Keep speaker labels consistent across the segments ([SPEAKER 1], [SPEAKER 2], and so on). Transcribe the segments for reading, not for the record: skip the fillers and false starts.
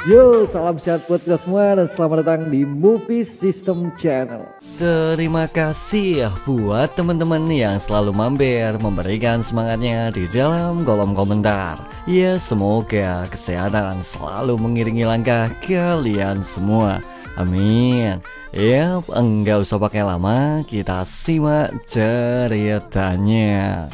[SPEAKER 1] Yo, salam sehat buat kita semua dan selamat datang di Movie System Channel. Terima kasih buat teman-teman yang selalu mampir memberikan semangatnya di dalam kolom komentar. Ya, semoga kesehatan selalu mengiringi langkah kalian semua. Amin. Ya, enggak usah pakai lama, kita simak ceritanya.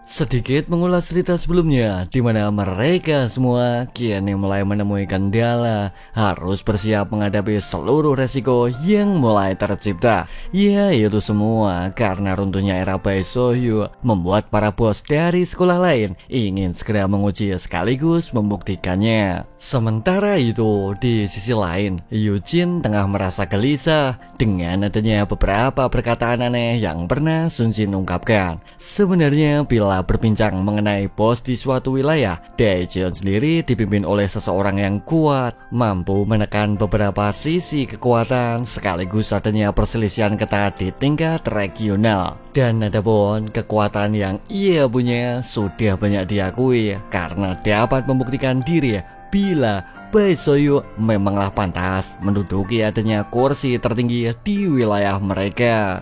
[SPEAKER 1] Sedikit mengulas cerita sebelumnya, di mana mereka semua kini mulai menemui kendala, harus bersiap menghadapi seluruh resiko yang mulai tercipta. Ya, itu semua karena runtuhnya era Baisoyu membuat para bos dari sekolah lain ingin segera menguji sekaligus membuktikannya. Sementara itu, di sisi lain, Yujin tengah merasa gelisah dengan adanya beberapa perkataan aneh yang pernah Sunjin ungkapkan. Sebenarnya bila berbincang mengenai bos di suatu wilayah, Daejeon sendiri dipimpin oleh seseorang yang kuat, mampu menekan beberapa sisi kekuatan sekaligus adanya perselisihan ketat di tingkat regional. Dan adapun kekuatan yang ia punya sudah banyak diakui karena dapat membuktikan diri bila Baisoyu memanglah pantas menduduki adanya kursi tertinggi di wilayah mereka.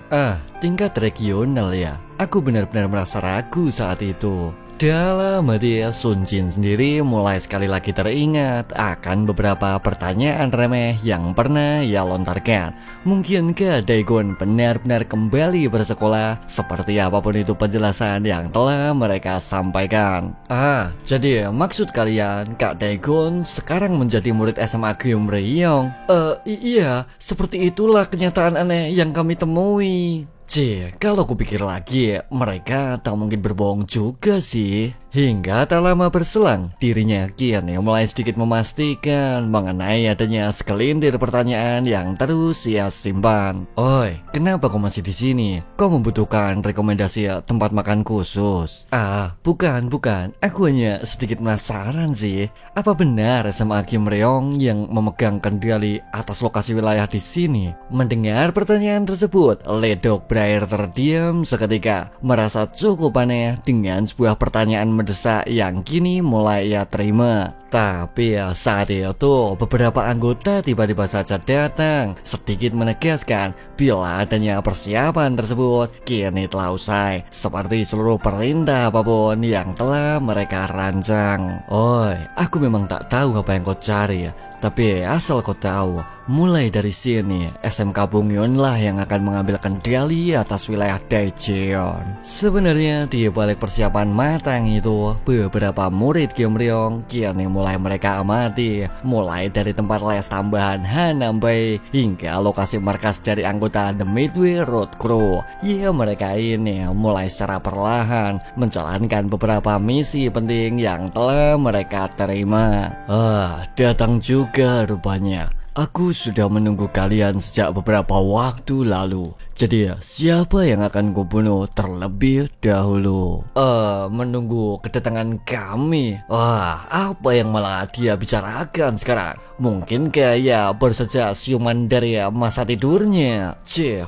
[SPEAKER 1] Tingkat regional ya. Aku benar-benar merasa ragu saat itu. Dalam hati Sunjin sendiri mulai sekali lagi teringat akan beberapa pertanyaan remeh yang pernah ia lontarkan. Mungkinkah Daegon benar-benar kembali bersekolah seperti apapun itu penjelasan yang telah mereka sampaikan? Jadi maksud kalian Kak Daegon sekarang menjadi murid SMA Gyeomryong? Iya, seperti itulah kenyataan aneh yang kami temui. Kalau kupikir lagi, mereka tak mungkin berbohong juga sih. Hingga tak lama berselang, dirinya kini mulai sedikit memastikan mengenai adanya segelintir pertanyaan yang terus ia simpan. Oi, kenapa kau masih di sini? Kau membutuhkan rekomendasi tempat makan khusus? Bukan. Aku hanya sedikit penasaran sih. Apa benar SMA Gyeomryong yang memegang kendali atas lokasi wilayah di sini? Mendengar pertanyaan tersebut, Ledok berakhir terdiam seketika, merasa cukup aneh dengan sebuah pertanyaan mendesak yang kini mulai ia terima. Tapi saat itu beberapa anggota tiba-tiba saja datang, sedikit menegaskan bila adanya persiapan tersebut kini telah usai, seperti seluruh perintah apapun yang telah mereka rancang. Oi, aku memang tak tahu apa yang kau cari, tapi asal kau tahu, mulai dari sini SMK Bungyun lah yang akan mengambil kendali atas wilayah Daejeon. Sebenarnya di balik persiapan matang itu, beberapa murid Gyeomryong kini mulai mereka amati, mulai dari tempat les tambahan Hanambae hingga lokasi markas dari anggota The Midway Road Crew. Ya, mereka ini mulai secara perlahan menjalankan beberapa misi penting yang telah mereka terima. Datang juga rupanya. Aku sudah menunggu kalian sejak beberapa waktu lalu. Jadi siapa yang akan kubunuh terlebih dahulu? Menunggu kedatangan kami. Apa yang malah dia bicarakan sekarang? Mungkin kayak baru saja siuman dari masa tidurnya.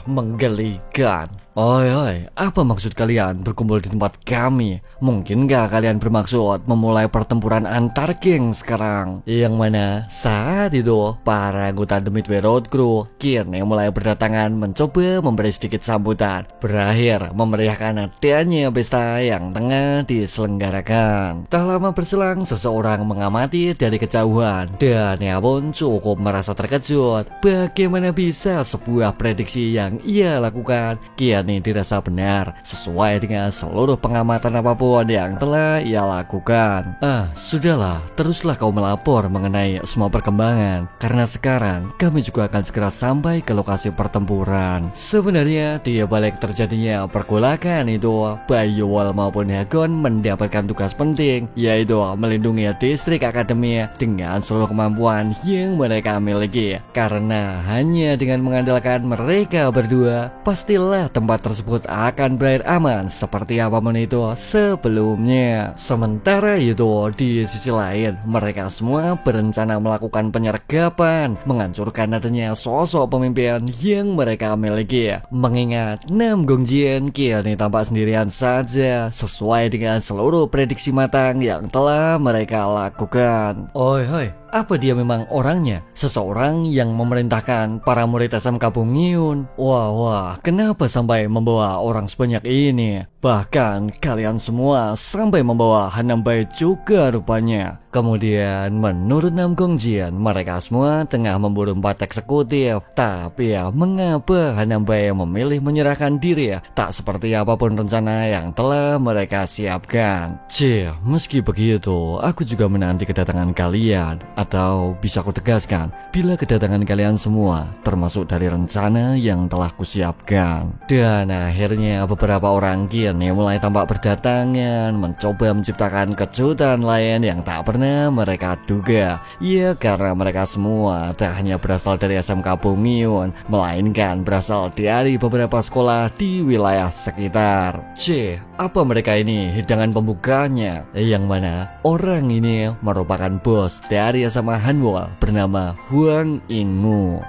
[SPEAKER 1] Menggelikan. Oi, apa maksud kalian berkumpul di tempat kami? Mungkinkah kalian bermaksud memulai pertempuran antar geng sekarang? Yang mana saat itu para anggota The Midway Road Crew kini mulai berdatangan mencoba memberi sedikit sambutan, berakhir memeriahkan adanya pesta yang tengah diselenggarakan. Tak lama berselang, seseorang mengamati dari kejauhan dan ia pun cukup merasa terkejut. Bagaimana bisa sebuah prediksi yang ia lakukan kini dirasa benar sesuai dengan seluruh pengamatan apapun yang telah ia lakukan. Sudahlah, teruslah kau melapor mengenai semua perkembangan, karena sekarang kami juga akan segera sampai ke lokasi pertempuran. Sebenarnya di balik terjadinya pergolakan itu, Baiyuwol maupun Hagon mendapatkan tugas penting, yaitu melindungi distrik akademi dengan seluruh kemampuan yang mereka miliki. Karena hanya dengan mengandalkan mereka berdua, pastilah tempat tempat tersebut akan berakhir aman seperti apapun itu sebelumnya. Sementara itu di sisi lain mereka semua berencana melakukan penyergapan, menghancurkan adanya sosok pemimpin yang mereka miliki. Mengingat Nam Gongjian kini tampak sendirian saja sesuai dengan seluruh prediksi matang yang telah mereka lakukan. Oi, apa dia memang orangnya? Seseorang yang memerintahkan para murid SMK Bungyun. Wah, kenapa sampai membawa orang sebanyak ini? Bahkan kalian semua sampai membawa Hanam Bai juga rupanya. Kemudian menurut Nam Gongjian, mereka semua tengah memburu 4 eksekutif. Tapi mengapa Hanam Bai memilih menyerahkan diri? Tak seperti apapun rencana yang telah mereka siapkan. Meski begitu, aku juga menanti kedatangan kalian. Atau bisa aku tegaskan, bila kedatangan kalian semua termasuk dari rencana yang telah kusiapkan. Dan akhirnya beberapa orang kini mulai tampak berdatangan, mencoba menciptakan kejutan lain yang tak pernah mereka duga. Ya, karena mereka semua tak hanya berasal dari SMK Bungyun, melainkan berasal dari beberapa sekolah di wilayah sekitar. Apa mereka ini hidangan pembukanya? Yang mana orang ini merupakan bos dari SMA Hanwha bernama Huang Inmu.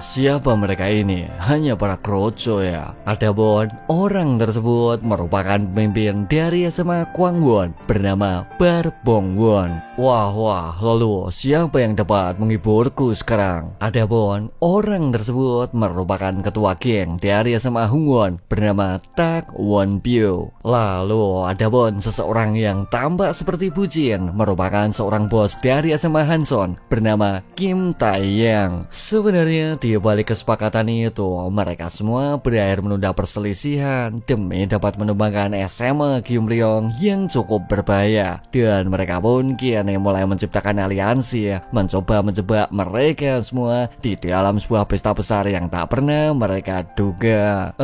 [SPEAKER 1] Siapa mereka ini? Hanya para kroco ya. Adapun orang tersebut merupakan pemimpin dari SMA Kwangwon bernama Bar Bongwon. Wah, lalu siapa yang dapat menghiburku sekarang? Adapun orang tersebut merupakan ketua geng dari SMA Hungwon bernama Tak Won Pyo. Lalu adapun seseorang yang tampak seperti bucin merupakan seorang bos dari SMA Hanson bernama Kim Taeyang. Sebenarnya di balik kesepakatan itu mereka semua berakhir menunda perselisihan demi dapat menumbangkan SMA Gyeongryong yang cukup berbahaya. Dan mereka pun kini mulai menciptakan aliansi, mencoba menjebak mereka semua di dalam sebuah pesta besar yang tak pernah mereka duga.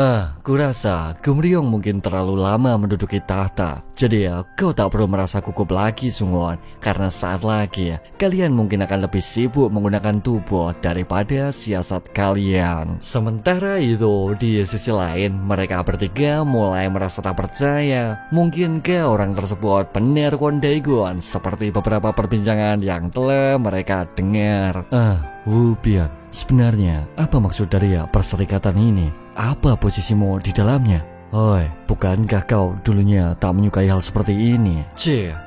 [SPEAKER 1] Kurasa Gyeongryong mungkin terlalu lama menduduki tahta. Jadi kau tak perlu merasa gugup lagi Sungwon, karena saat lagi kalian mungkin akan lebih sibuk menggunakan tubuh daripada siasat kalian. Sementara itu di sisi lain mereka bertiga mulai merasa tak percaya. Mungkinkah orang tersebut benar Kwon Daegon seperti beberapa perbincangan yang telah mereka dengar? Wu Bian, sebenarnya apa maksud dari perserikatan ini? Apa posisimu di dalamnya? Bukankah kau dulunya tak menyukai hal seperti ini?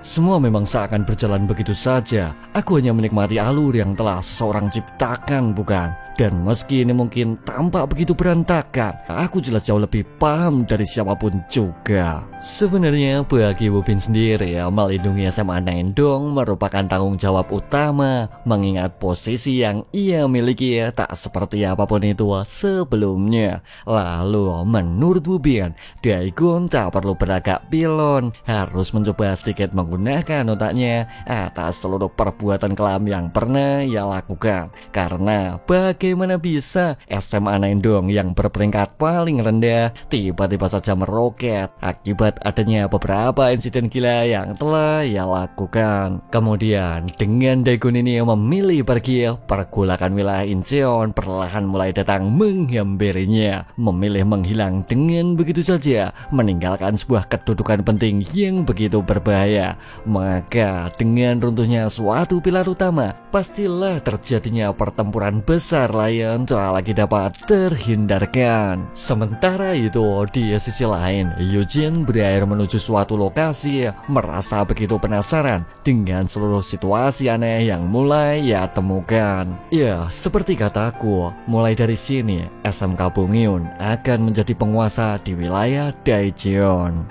[SPEAKER 1] Semua memang seakan berjalan begitu saja. Aku hanya menikmati alur yang telah seseorang ciptakan, bukan? Dan meski ini mungkin tampak begitu berantakan, aku jelas jauh lebih paham dari siapapun juga. Sebenarnya bagi Wubin sendiri melindungi SMA Naendong merupakan tanggung jawab utama, mengingat posisi yang ia miliki tak seperti apapun itu sebelumnya. Lalu menurut Wubin, Daegon tak perlu beragak pilon, harus mencoba sedikit menggunakan otaknya atas seluruh perbuatan kelam yang pernah ia lakukan. Karena bagaimana bisa SMA Naendong yang berperingkat paling rendah tiba-tiba saja meroket akibat adanya beberapa insiden gila yang telah ia lakukan. Kemudian dengan Daegon ini memilih pergi, pergolakan wilayah Incheon perlahan mulai datang menghampirinya, memilih menghilang dengan begitu saja, meninggalkan sebuah kedudukan penting yang begitu berbahaya. Maka dengan runtuhnya suatu pilar utama, pastilah terjadinya pertempuran besar lain tak lagi dapat terhindarkan. Sementara itu di sisi lain, Eugene berakhir menuju suatu lokasi, merasa begitu penasaran dengan seluruh situasi aneh yang mulai ia temukan. Ya, seperti kataku, mulai dari sini SMK Bungyun akan menjadi penguasa di wilayah Daejeon.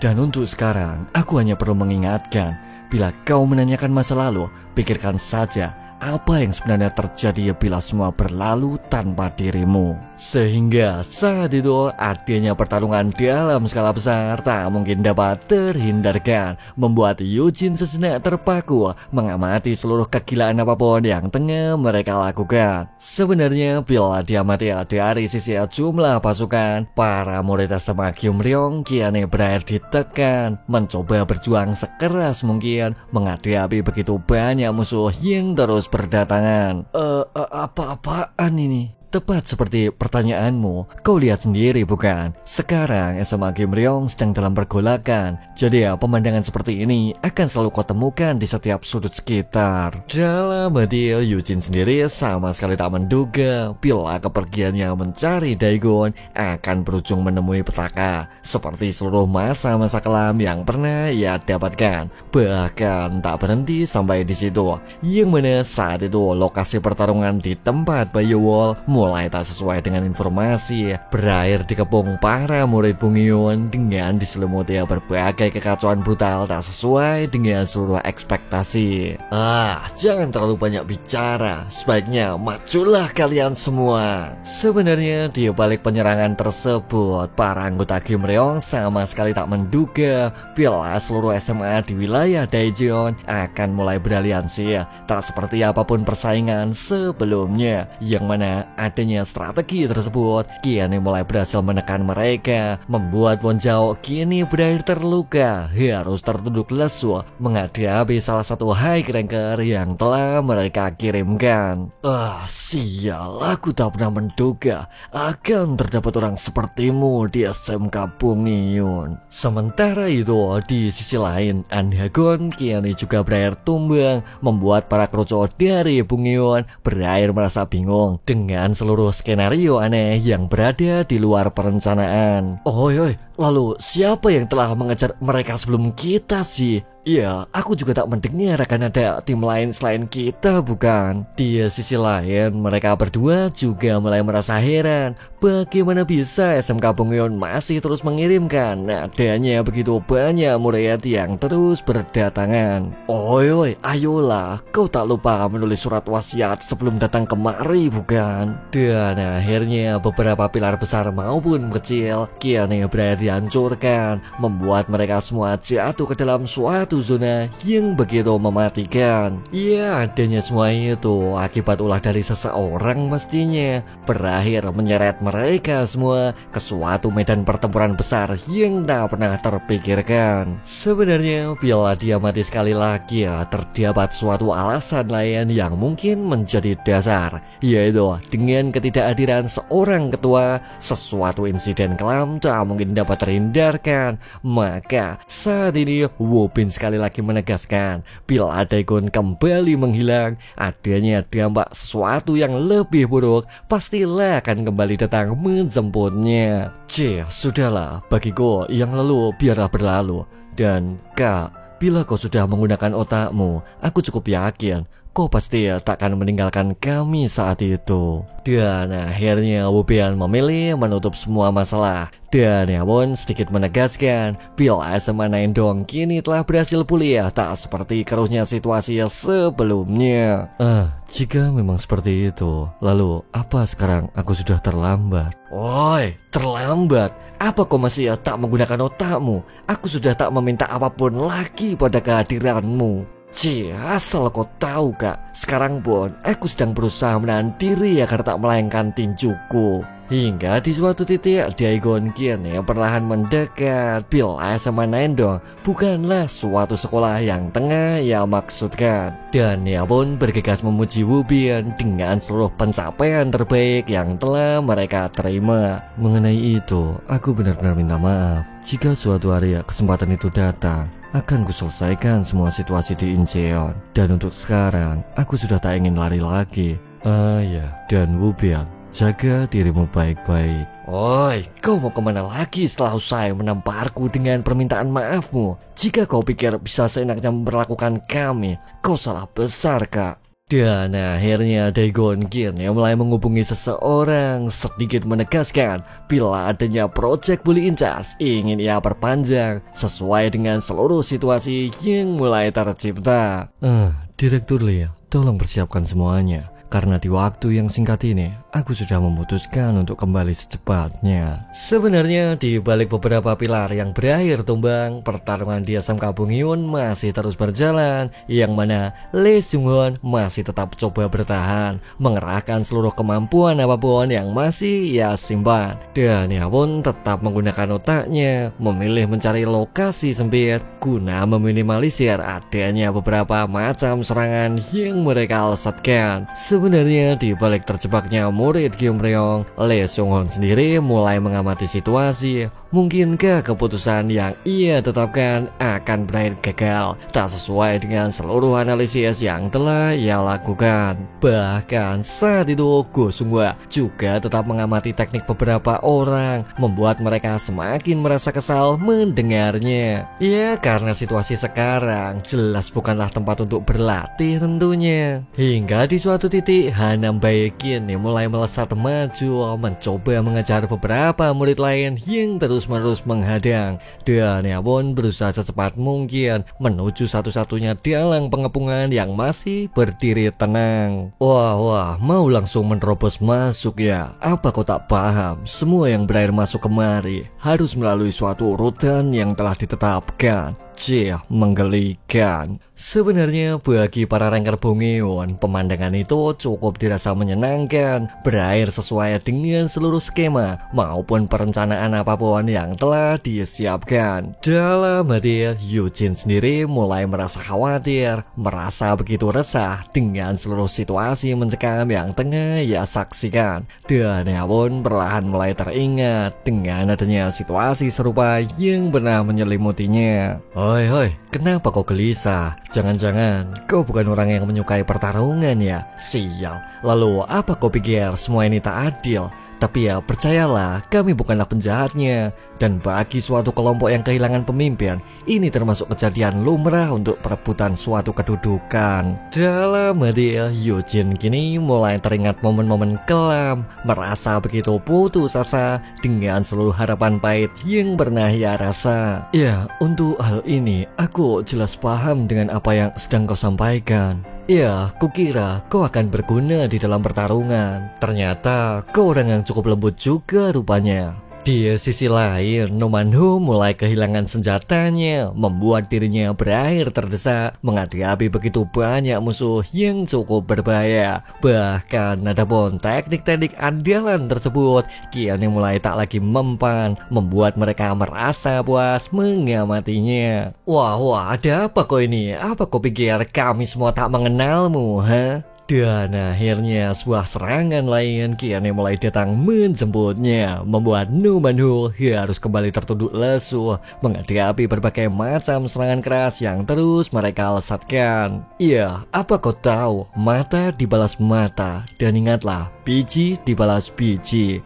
[SPEAKER 1] Dan untuk sekarang aku hanya perlu mengingatkan, bila kau menanyakan masa lalu, pikirkan saja apa yang sebenarnya terjadi bila semua berlalu tanpa dirimu. Sehingga saat itu adanya pertarungan dalam skala besar tak mungkin dapat terhindarkan, membuat Eugene sejenak terpaku mengamati seluruh kegilaan apapun yang tengah mereka lakukan. Sebenarnya bila diamati dari sisi jumlah pasukan, para murid SMA Gyeongryong kini berakhir ditekan, mencoba berjuang sekeras mungkin menghadapi begitu banyak musuh yang terus berdatangan. Apa-apaan ini? tepat seperti pertanyaanmu. Kau lihat sendiri bukan? Sekarang SMA Gimryong sedang dalam pergolakan. Jadi ya, pemandangan seperti ini akan selalu kau temukan di setiap sudut sekitar. Dalam hati Eugene sendiri sama sekali tak menduga bila kepergiannya mencari Daegon akan berujung menemui petaka seperti seluruh masa-masa kelam yang pernah ia dapatkan. Bahkan tak berhenti sampai di situ, yang mana saat itu lokasi pertarungan di tempat Bayu Wall mulai tak sesuai dengan informasi, berakhir dikepung para murid Bungyun dengan diselimuti berbagai kekacauan brutal tak sesuai dengan seluruh ekspektasi. Jangan terlalu banyak bicara, sebaiknya majulah kalian semua. Sebenarnya di balik penyerangan tersebut, para anggota Gimryong sama sekali tak menduga bila seluruh SMA di wilayah Daejeon akan mulai beraliansi, tak seperti apapun persaingan sebelumnya, yang mana adanya strategi tersebut kini mulai berhasil menekan mereka, membuat Wonjao kini berakhir terluka, harus tertunduk lesu menghadapi salah satu high ranker yang telah mereka kirimkan. Sial, aku tak pernah menduga akan terdapat orang sepertimu di SMK Bungyun. Sementara itu, di sisi lain, Anhagon kini juga berakhir tumbang, membuat para kroco dari Bungyun berakhir merasa bingung dengan seluruh skenario aneh yang berada di luar perencanaan. Lalu siapa yang telah mengejar mereka sebelum kita sih? Ya, aku juga tak mendengar akan ada tim lain selain kita, bukan? Di sisi lain, mereka berdua juga mulai merasa heran bagaimana bisa SMK Bungyun masih terus mengirimkan adanya begitu banyak murid yang terus berdatangan. Ayolah, kau tak lupa menulis surat wasiat sebelum datang kemari, bukan? Dan akhirnya beberapa pilar besar maupun kecil kini berakhir dihancurkan, membuat mereka semua jatuh ke dalam suatu zona yang begitu mematikan. Ya, adanya semua itu akibat ulah dari seseorang mestinya berakhir menyeret mereka semua ke suatu medan pertempuran besar yang tak pernah terpikirkan. Sebenarnya bila dia mati sekali lagi, terdapat suatu alasan lain yang mungkin menjadi dasar, yaitu dengan ketidakhadiran seorang ketua, sesuatu insiden kelam tak mungkin dapat terhindarkan. Maka saat ini Wu Bin sekali lagi menegaskan bila Daegon kembali menghilang, adanya dampak sesuatu yang lebih buruk pastilah akan kembali datang menjemputnya. Sudahlah, bagiku yang lalu biarlah berlalu. Dan Kak, bila kau sudah menggunakan otakmu, aku cukup yakin kau pasti takkan meninggalkan kami saat itu. Dan akhirnya Wu Bian memilih menutup semua masalah. Dan ya pun sedikit menegaskan bila SMA Naendong kini telah berhasil pulih, tak seperti keruhnya situasi sebelumnya. Jika memang seperti itu, lalu apa sekarang aku sudah terlambat? Terlambat? Apa kau masih tak menggunakan otakmu? Aku sudah tak meminta apapun lagi pada kehadiranmu. Asal kau tahu Kak, sekarang pun aku sedang berusaha menahan diri agar tak melayangkan tinjuku. Hingga di suatu titik Daegon kini perlahan mendekat bila SMA Naendong bukanlah suatu sekolah yang tengah ia maksudkan. Dan ia pun bergegas memuji Wu Bian dengan seluruh pencapaian terbaik yang telah mereka terima. Mengenai itu, aku benar-benar minta maaf. Jika suatu hari kesempatan itu datang, akan kuselesaikan semua situasi di Incheon. Dan untuk sekarang, aku sudah tak ingin lari lagi. Dan Wu Bian, jaga dirimu baik-baik. Kau mau kemana lagi setelah usai menamparku dengan permintaan maafmu? Jika kau pikir bisa seenaknya memperlakukan kami, kau salah besar Kak. Dan akhirnya Daegon kini mulai menghubungi seseorang, sedikit menegaskan bila adanya project Bully in Charge ingin ia perpanjang sesuai dengan seluruh situasi yang mulai tercipta. Direktur Lee, tolong persiapkan semuanya. Karena di waktu yang singkat ini, aku sudah memutuskan untuk kembali secepatnya. Sebenarnya di balik beberapa pilar yang berakhir tumbang, pertarungan di SMK Bungyun masih terus berjalan, yang mana Lee Seung-hoon masih tetap coba bertahan, mengerahkan seluruh kemampuan apapun yang masih ia simpan. Dan ia pun tetap menggunakan otaknya, memilih mencari lokasi sempit guna meminimalisir adanya beberapa macam serangan yang mereka lesatkan. Sebenarnya di balik terjebaknya murid Gyeomryong, Lee Seung-hoon sendiri mulai mengamati situasi. Mungkinkah keputusan yang ia tetapkan akan berakhir gagal, tak sesuai dengan seluruh analisis yang telah ia lakukan. Bahkan saat itu Go Sung-hwa juga tetap mengamati teknik beberapa orang, membuat mereka semakin merasa kesal mendengarnya. Ya, karena situasi sekarang jelas bukanlah tempat untuk berlatih tentunya. Hingga di suatu titik Hanam Baekin mulai melesat maju, mencoba mengejar beberapa murid lain yang terus-menerus menghadang, dan ia pun berusaha secepat mungkin menuju satu-satunya dalang pengepungan yang masih berdiri tenang. Wah, mau langsung menerobos masuk ya? Apa kau tak paham? Semua yang berakhir masuk kemari harus melalui suatu urutan yang telah ditetapkan. Menggelikan. Sebenarnya bagi para ranker Bungeon, pemandangan itu cukup dirasa menyenangkan, berakhir sesuai dengan seluruh skema maupun perencanaan apapun yang telah disiapkan. Dalam hati, Eugene sendiri mulai merasa khawatir, merasa begitu resah dengan seluruh situasi mencekam yang tengah ia saksikan, dan ia pun perlahan mulai teringat dengan adanya situasi serupa yang pernah menyelimutinya. Hoi, kenapa kau gelisah? Jangan-jangan kau bukan orang yang menyukai pertarungan ya? Sial, lalu apa kau pikir semua ini tak adil? Tapi ya percayalah, kami bukanlah penjahatnya. Dan bagi suatu kelompok yang kehilangan pemimpin, ini termasuk kejadian lumrah untuk perebutan suatu kedudukan. Dalam hati, Eugene kini mulai teringat momen-momen kelam, merasa begitu putus asa dengan seluruh harapan pahit yang pernah ia rasa. Ya, untuk hal ini aku jelas paham dengan apa yang sedang kau sampaikan. Ya, kukira kau akan berguna di dalam pertarungan. Ternyata kau orang yang cukup lembut juga rupanya. Di sisi lain, No Man-ho mulai kehilangan senjatanya, membuat dirinya berakhir terdesak menghadapi begitu banyak musuh yang cukup berbahaya. Bahkan ada pun teknik-teknik andalan tersebut kini mulai tak lagi mempan, membuat mereka merasa puas mengamatinya. Wah, ada apa kau ini? Apa kau pikir kami semua tak mengenalmu, ha? Dan akhirnya sebuah serangan lain kini mulai datang menjemputnya, membuat No Man-ho harus kembali tertunduk lesu menghadapi berbagai macam serangan keras yang terus mereka lesatkan. Iya, apa kau tahu? Mata dibalas mata, dan ingatlah, biji dibalas biji.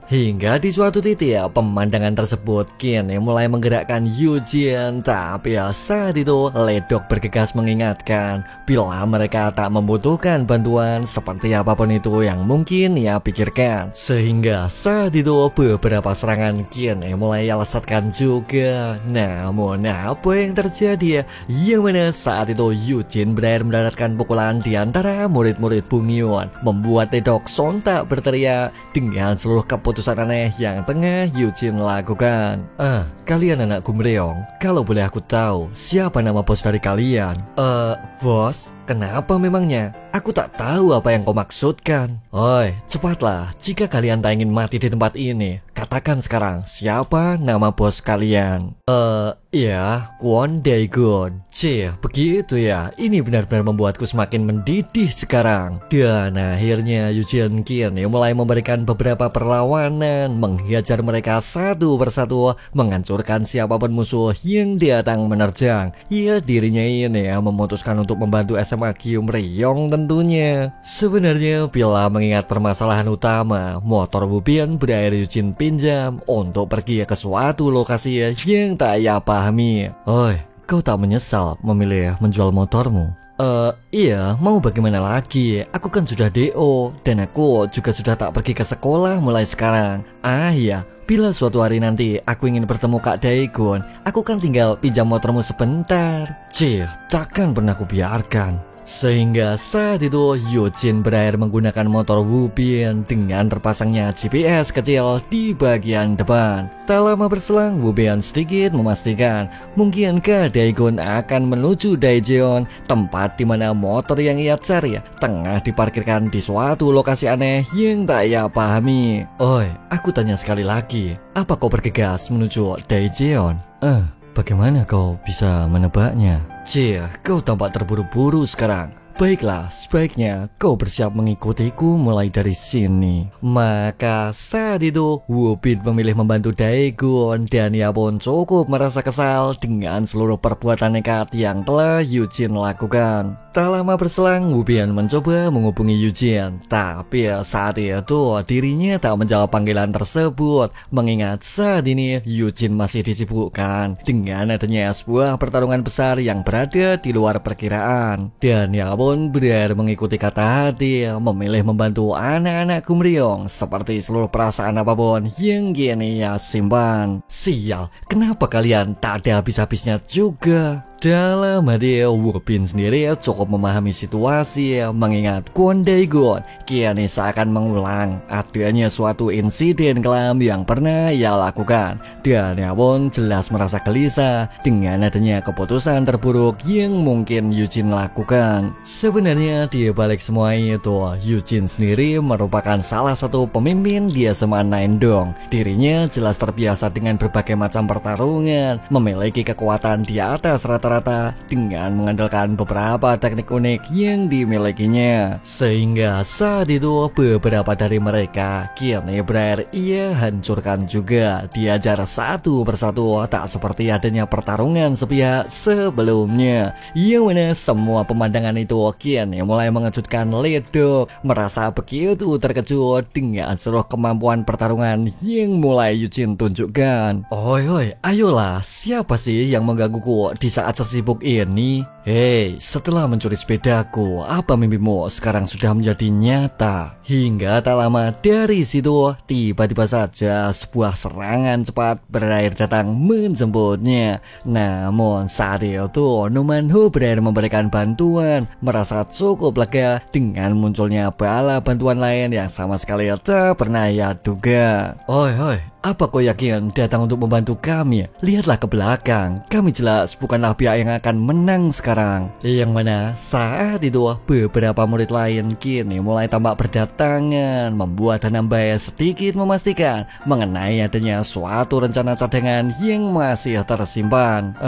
[SPEAKER 1] Hingga di suatu titik pemandangan tersebut kini mulai menggerakkan Eugene. Tapi saat itu Ledok bergegas mengingatkan bila mereka tak membutuhkan bantuan seperti apapun itu yang mungkin ia pikirkan. Sehingga saat itu beberapa serangan kini mulai ia lesatkan juga. Namun apa yang terjadi? Yang mana saat itu Eugene berakhir mendaratkan pukulan di antara murid-murid Bungeon, membuat Ledok tak berteriak dengan seluruh keputusan aneh yang tengah Eugene lakukan. Kalian anak Gyeomryong, kalau boleh aku tahu, siapa nama bos dari kalian? Bos? Kenapa memangnya? Aku tak tahu apa yang kau maksudkan. Oi, cepatlah, jika kalian tak ingin mati di tempat ini, katakan sekarang, siapa nama bos kalian? Ya, Kwon Daegun. Begitu ya. Ini benar-benar membuatku semakin mendidih sekarang. Dan akhirnya Eugene kini mulai memberikan beberapa perlawanan, menghajar mereka satu persatu, menghancurkan siapapun musuh yang datang menerjang. Ya, dirinya ini memutuskan untuk membantu SMA Gyeomryong tentunya. Sebenarnya bila mengingat permasalahan utama, motor Wubin berakhir Eugene pinjam untuk pergi ke suatu lokasi yang tak ia pahami. Oi, kau tak menyesal memilih menjual motormu? Iya, mau bagaimana lagi? Aku kan sudah DO, dan aku juga sudah tak pergi ke sekolah mulai sekarang. Iya, bila suatu hari nanti aku ingin bertemu Kak Daegun, aku kan tinggal pinjam motormu sebentar. Takkan pernah aku biarkan. Sehingga saat itu Eugene berakhir menggunakan motor Wubin dengan terpasangnya GPS kecil di bagian depan. Tak lama berselang, Wubin sedikit memastikan mungkinkah Daegun akan menuju Daejeon, tempat di mana motor yang ia cari tengah diparkirkan di suatu lokasi aneh yang tak ia pahami. Oi, aku tanya sekali lagi, apa kau bergegas menuju Daejeon? Bagaimana kau bisa menebaknya? Kau tampak terburu-buru sekarang. Baiklah, sebaiknya kau bersiap mengikutiku mulai dari sini. Maka saat itu Wubin memilih membantu Daegun dan ia pun cukup merasa kesal dengan seluruh perbuatan nekat yang telah Eugene lakukan. Tak lama berselang, Wubin mencoba menghubungi Eugene, tapi saat itu dirinya tak menjawab panggilan tersebut, mengingat saat ini Eugene masih disibukkan dengan adanya sebuah pertarungan besar yang berada di luar perkiraan. Dan ia pun berakhir mengikuti kata hati, memilih membantu anak-anak Gumryong seperti seluruh perasaan apapun yang kini ia simpan. Sial, kenapa kalian tak ada habis-habisnya juga? Dalam hati Wubin sendiri cukup memahami situasi, mengingat Kwon Daegun kini seakan mengulang adanya suatu insiden kelam yang pernah ia lakukan, dan ia pun jelas merasa gelisah dengan adanya keputusan terburuk yang mungkin Eugene lakukan. Sebenarnya di balik semua itu, Eugene sendiri merupakan salah satu pemimpin di SMA Naendong. Dirinya jelas terbiasa dengan berbagai macam pertarungan, memiliki kekuatan di atas rata-rata dengan mengandalkan beberapa teknik unik yang dimilikinya. Sehingga saat itu beberapa dari mereka kini berakhir ia hancurkan juga, diajar satu persatu, tak seperti adanya pertarungan sepihak sebelumnya, yang mana semua pemandangan itu kini mulai mengejutkan Ledok, merasa begitu terkejut dengan seluruh kemampuan pertarungan yang mulai Eugene tunjukkan. Oi, ayolah, siapa sih yang menggangguku di saat sesibuk ini? Hei, setelah mencuri sepedaku, apa mimpimu sekarang sudah menjadi nyata? Hingga tak lama dari situ, tiba-tiba saja sebuah serangan cepat berakhir datang menjemputnya. Namun saat itu Numanhu berakhir memberikan bantuan, merasa cukup lega dengan munculnya bala bantuan lain yang sama sekali tak pernah ia duga. Oi, apa kau yakin datang untuk membantu kami? Lihatlah ke belakang, kami jelas bukanlah pihak yang akan menang sekarang. Yang mana saat itu beberapa murid lain kini mulai tampak berdatangan, membuat Hanambae sedikit memastikan mengenai adanya suatu rencana cadangan yang masih tersimpan.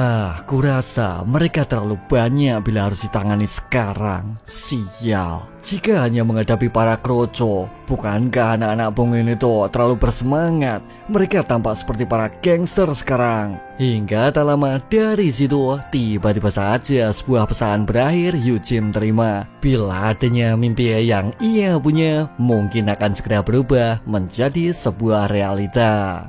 [SPEAKER 1] Kurasa mereka terlalu banyak bila harus ditangani sekarang. Sial, jika hanya menghadapi para kroco, bukankah anak-anak Bongin itu terlalu bersemangat? Mereka tampak seperti para gangster sekarang. Hingga tak lama dari situ, tiba-tiba saja sebuah pesan berakhir Eugene terima. Bila adanya mimpi yang ia punya mungkin akan segera berubah menjadi sebuah realita.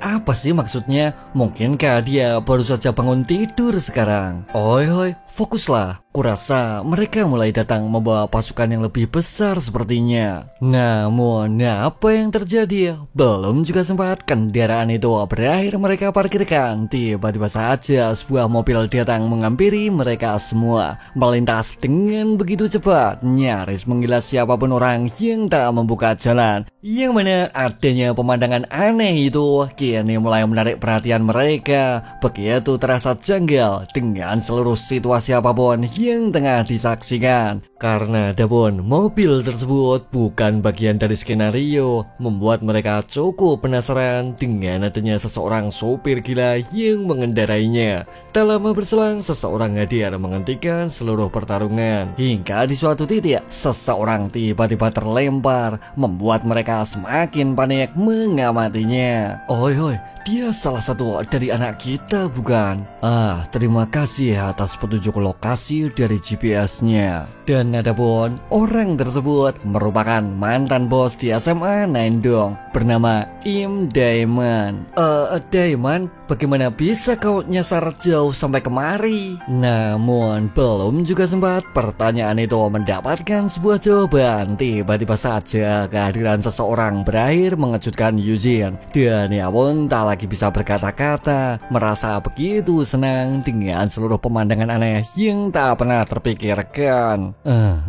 [SPEAKER 1] Apa sih maksudnya? Mungkinkah dia baru saja bangun tidur sekarang? Oi, fokuslah. Kurasa mereka mulai datang membawa pasukan yang lebih besar sepertinya. Namun apa yang terjadi? Belum juga sempat kendaraan itu berakhir mereka parkirkan, tiba-tiba saja sebuah mobil datang menghampiri mereka semua, melintas dengan begitu cepat, nyaris menggilas siapapun orang yang tak membuka jalan. Yang mana adanya pemandangan aneh itu kini mulai menarik perhatian mereka. Begitu terasa janggal dengan seluruh situasi apapun yang tengah disaksikan. Karena adapun mobil tersebut bukan bagian dari skenario, membuat mereka cukup penasaran dengan adanya seseorang sopir gila yang mengendarainya. Tak lama berselang, seseorang hadir menghentikan seluruh pertarungan. Hingga di suatu titik, seseorang tiba-tiba terlempar, membuat mereka semakin panik mengamatinya. Oi, dia salah satu dari anak kita bukan? Terima kasih atas petunjuk lokasi dari GPS-nya. Dan adapun orang tersebut merupakan mantan bos di SMA Naindong bernama Im Diamond. Diamond, bagaimana bisa kau nyasar jauh sampai kemari? Namun belum juga sempat pertanyaan itu mendapatkan sebuah jawaban, tiba-tiba saja kehadiran seseorang berakhir mengejutkan Eugene. Dan ia pun tak lagi bisa berkata-kata, merasa begitu senang dengan seluruh pemandangan aneh yang tak pernah terpikirkan.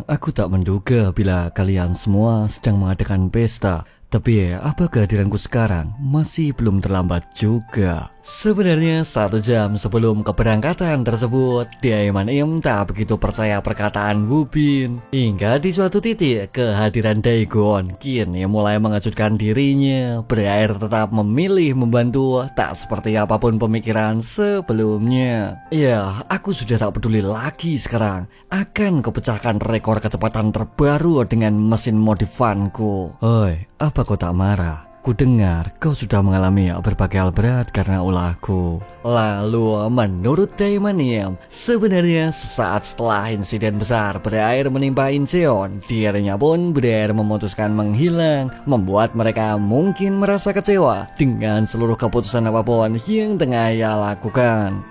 [SPEAKER 1] Aku tak menduga bila kalian semua sedang mengadakan pesta. Tapi apa kehadiranku sekarang masih belum terlambat juga. Sebenarnya 1 jam sebelum keberangkatan tersebut, Diamond Im tak begitu percaya perkataan Wubin. Hingga di suatu titik kehadiran Daegon kini mulai mengejutkan dirinya, berakhir tetap memilih membantu tak seperti apapun pemikiran sebelumnya. Ya, aku sudah tak peduli lagi sekarang. Akan kupecahkan rekor kecepatan terbaru dengan mesin modifanku. Hoi, apa kau tak marah? Ku dengar kau sudah mengalami berbagai hal berat karena ulahku. Lalu menurut Diamond Im, sebenarnya sesaat setelah insiden besar berakhir menimpa Incheon, dirinya pun berakhir memutuskan menghilang, membuat mereka mungkin merasa kecewa dengan seluruh keputusan apapun yang tengah ia lakukan.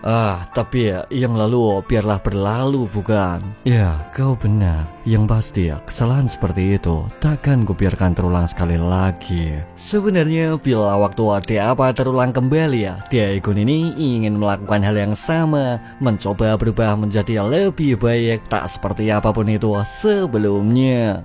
[SPEAKER 1] Tapi yang lalu biarlah berlalu, bukan? Ya, kau benar. Yang pasti kesalahan seperti itu takkan kubiarkan terulang sekali lagi. Sebenarnya bila waktu apa terulang kembali Daegon ini ingin melakukan hal yang sama, mencoba berubah menjadi lebih baik, tak seperti apapun itu sebelumnya.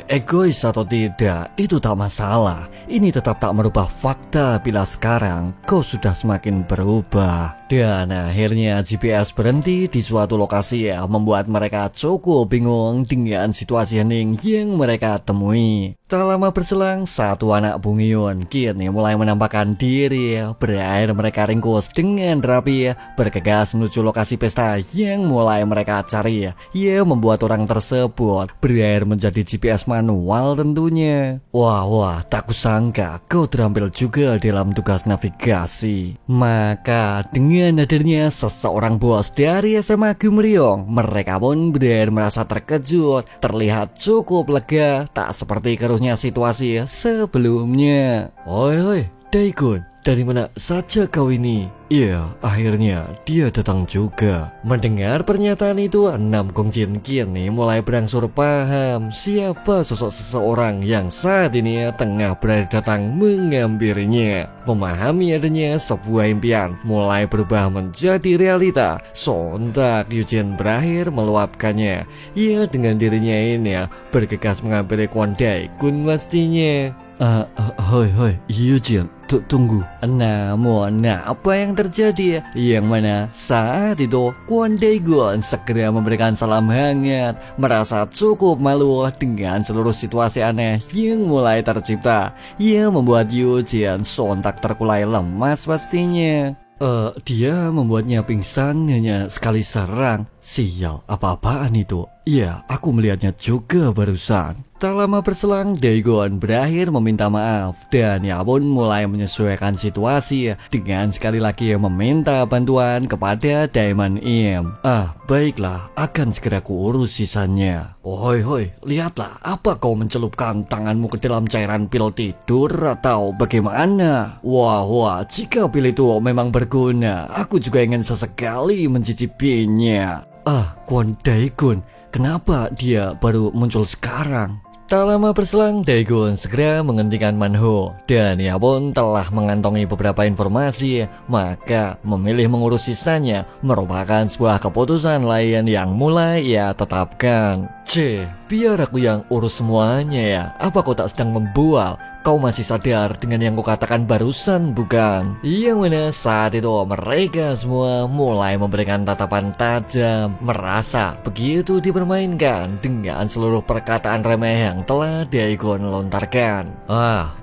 [SPEAKER 1] Egois atau tidak, itu tak masalah. Ini tetap tak merubah fakta bila sekarang kau sudah semakin berubah. Dan akhirnya GPS berhenti di suatu lokasi membuat mereka cukup bingung dengan situasi hening yang mereka temui. Tak lama berselang, satu anak Bungyun kini mulai menampakkan diri. Berakhir mereka ringkus dengan rapi, bergegas menuju lokasi pesta yang mulai mereka cari. Ia membuat orang tersebut berakhir menjadi GPS manual tentunya. Wah, tak kusangka kau terampil juga dalam tugas navigasi. Maka dengan hadirnya seseorang bos dari SMA Gumryong, mereka pun berakhir merasa terkejut, terlihat cukup lega, tak seperti keruhnya situasi sebelumnya. Oi, Daegon, dari mana saja kau ini? Iya, akhirnya dia datang juga. Mendengar pernyataan itu, Nam Gongjin kini mulai berangsur paham siapa sosok seseorang yang saat ini tengah berada datang menghampirinya. Memahami adanya sebuah impian mulai berubah menjadi realita. Sontak Eugene berakhir meluapkannya. Ia dengan dirinya ini bergegas menghampiri Kwon Daegon pastinya. Hoi, Eugene, tunggu. Namun, apa yang terjadi? Yang mana saat itu Kwon Daegon segera memberikan salam hangat, merasa cukup malu dengan seluruh situasi aneh yang mulai tercipta. Ia membuat Eugene sontak terkulai lemas pastinya. Dia membuatnya pingsan hanya sekali serang. Sial, apa-apaan itu? Iya, aku melihatnya juga barusan. Tak lama berselang, Daegon berakhir meminta maaf dan ia pun mulai menyesuaikan situasi dengan sekali lagi meminta bantuan kepada Diamond Im. Baiklah, akan segera kuurus sisanya. Hoi, lihatlah, apa kau mencelupkan tanganmu ke dalam cairan pil tidur atau bagaimana? Wah, jika pil itu memang berguna, aku juga ingin sesekali mencicipinya. Kwon Daegon, kenapa dia baru muncul sekarang? Tak lama berselang, Daegon segera menghentikan Manho dan ia pun telah mengantongi beberapa informasi, maka memilih mengurus sisanya merupakan sebuah keputusan lain yang mulai ia tetapkan. Biar aku yang urus semuanya ya. Apa kau tak sedang membual? Kau masih sadar dengan yang kau katakan barusan, bukan? Yang mana saat itu mereka semua mulai memberikan tatapan tajam, merasa begitu dipermainkan dengan seluruh perkataan remeh yang telah Daegon lontarkan.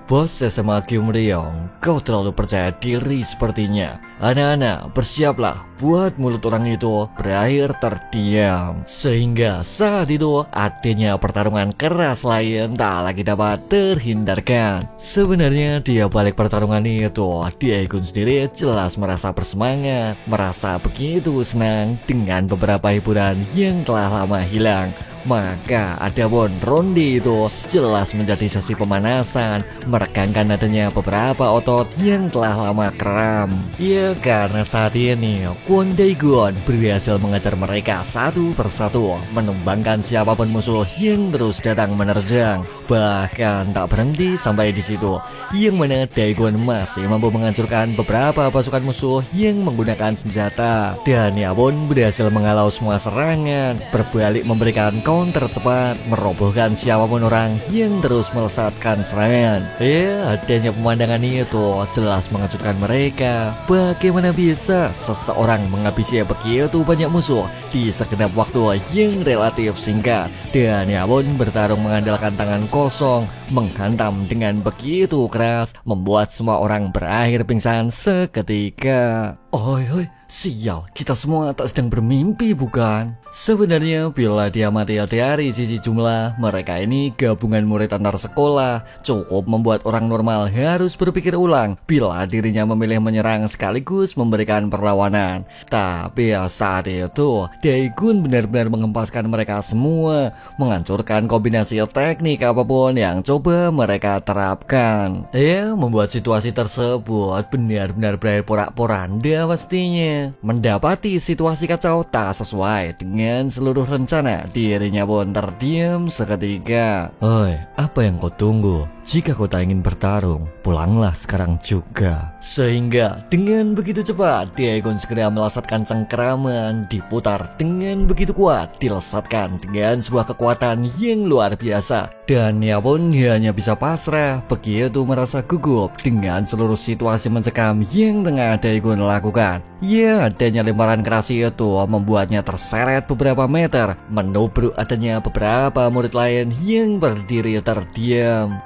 [SPEAKER 1] Bos SMA Gumryong, kau terlalu percaya diri sepertinya. Anak-anak, bersiaplah buat mulut orang itu berakhir terdiam. Sehingga saat itu adanya pertarungan keras lain tak lagi dapat terhindarkan. Sebenarnya di balik pertarungan itu, Daegon sendiri jelas merasa bersemangat, merasa begitu senang dengan beberapa hiburan yang telah lama hilang. Maka ada ronde itu jelas menjadi sesi pemanasan, meregangkan adanya beberapa otot yang telah lama kram. Ya karena saat ini Kwon Daegun berhasil mengejar mereka satu persatu, menumbangkan siapapun musuh yang terus datang menerjang. Bahkan tak berhenti sampai di situ, yang mana Daegun masih mampu menghancurkan beberapa pasukan musuh yang menggunakan senjata. Dan ia pun berhasil menghalau semua serangan, berbalik memberikan counter cepat, merobohkan siapapun orang yang terus melesatkan serangan. Ya, adanya pemandangan itu jelas mengejutkan mereka. Bagaimana bisa seseorang menghabisi begitu banyak musuh di segenap waktu yang relatif singkat? Dan ia pun bertarung mengandalkan tangan kosong, menghantam dengan begitu keras, membuat semua orang berakhir pingsan seketika. Oi, sial, kita semua tak sedang bermimpi bukan? Sebenarnya bila dia mati dari sisi jumlah, mereka ini gabungan murid antar sekolah. Cukup membuat orang normal harus berpikir ulang bila dirinya memilih menyerang sekaligus memberikan perlawanan. Tapi saat itu Daegun benar-benar mengempaskan mereka semua, menghancurkan kombinasi teknik apapun yang coba mereka terapkan. Ya, membuat situasi tersebut benar-benar berakhir porak-poranda pastinya. Mendapati situasi kacau tak sesuai dengan seluruh rencana, dirinya pun terdiam seketika. Oi, apa yang kau tunggu? Jika kau tak ingin bertarung, pulanglah sekarang juga. Sehingga dengan begitu cepat, Daegun segera melesatkan cengkeraman, diputar dengan begitu kuat, dilesatkan dengan sebuah kekuatan yang luar biasa. Dan ia pun hanya bisa pasrah, begitu merasa gugup dengan seluruh situasi mencekam yang tengah Daegun lakukan. Ya, adanya lemparan keras itu membuatnya terseret beberapa meter, menubruk adanya beberapa murid lain yang berdiri terdiam.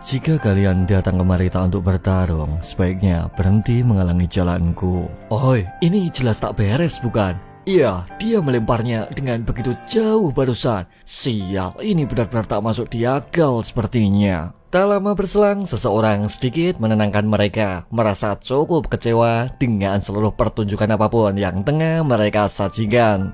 [SPEAKER 1] Jika kalian datang kemari tak untuk bertarung, sebaiknya berhenti menghalangi jalanku. Oi, ini jelas tak beres bukan? Iya, dia melemparnya dengan begitu jauh barusan. Sial, ini benar-benar tak masuk di akal sepertinya. Tak lama berselang, seseorang sedikit menenangkan mereka, merasa cukup kecewa dengan seluruh pertunjukan apapun yang tengah mereka sajikan.